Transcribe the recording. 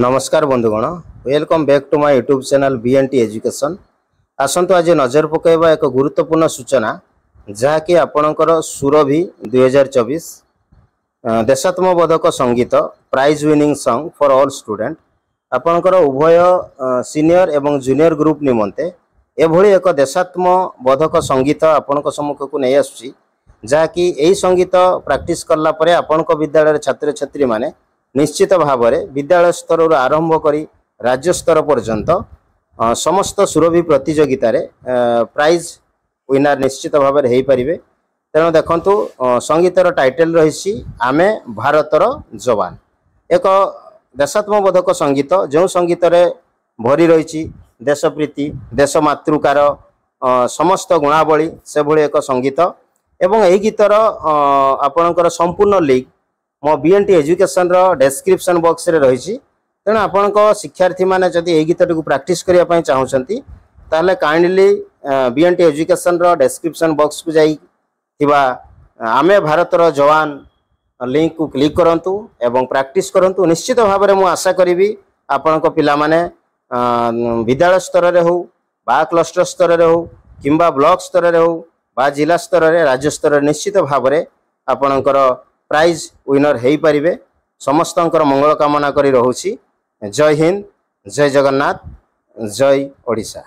नमस्कार बंधुगण, welcome back to my YouTube channel BNT education. आसंतु आज नजर पकाइबा एक गुरुत्वपूर्ण सूचना जहाँकि आपणकर सुरभि 2024 देशात्मबोधक संगीत prize winning song for all student आपणकर उभय सीनियर एवं जूनियर ग्रुप निमंते एभली एक देशात्मबोधक संगीत आपणक सम्मुख को नहीं आसुची जहाँकि यही संगीत प्रैक्टिस करला परे आपणक विद्यालय छात्र छात्री माने निश्चित भाव में विद्यालय स्तर आरंभ करी राज्य स्तर पर्यंत समस्त सुरभि प्रतियोगितार प्राइज विनर निश्चित भाव में हो पारे। तेणु देखु संगीतर टाइटल रही आमे भारतर जवान, एक देशात्मबोधक संगीत जो संगीत भरी रही देशप्रीति देश मातृकार समस्त गुणावली से भली एक संगीत एवं यही गीतर आपणकर संपूर्ण लिंक मो बीएनटी एजुकेशन रो डिस्क्रिप्शन बॉक्स रे रही। तेणु आपण शिक्षार्थी मैंने जदि यही गीत को प्रैक्टिस करने चाहूँगी ताहले काइंडली बीएनटी एजुकेशन रो डिस्क्रिप्शन बॉक्स को जाई आमे भारतर जवान लिंक को क्लिक करंतु एवं प्रैक्टिस करंतु। निश्चित भाव में मुझे आशा करी आपण पिला माने विद्यालय स्तर रे हो बा क्लस्टर स्तर रे हो किंबा ब्लॉक स्तर रे हो बा जिला स्तर रे राज्य स्तर रे निश्चित भाव में आपणकर प्राइज विनर हो पारे। समस्तंकर मंगल कामना करी रहूची। जय हिंद, जय जगन्नाथ, जय ओडिशा।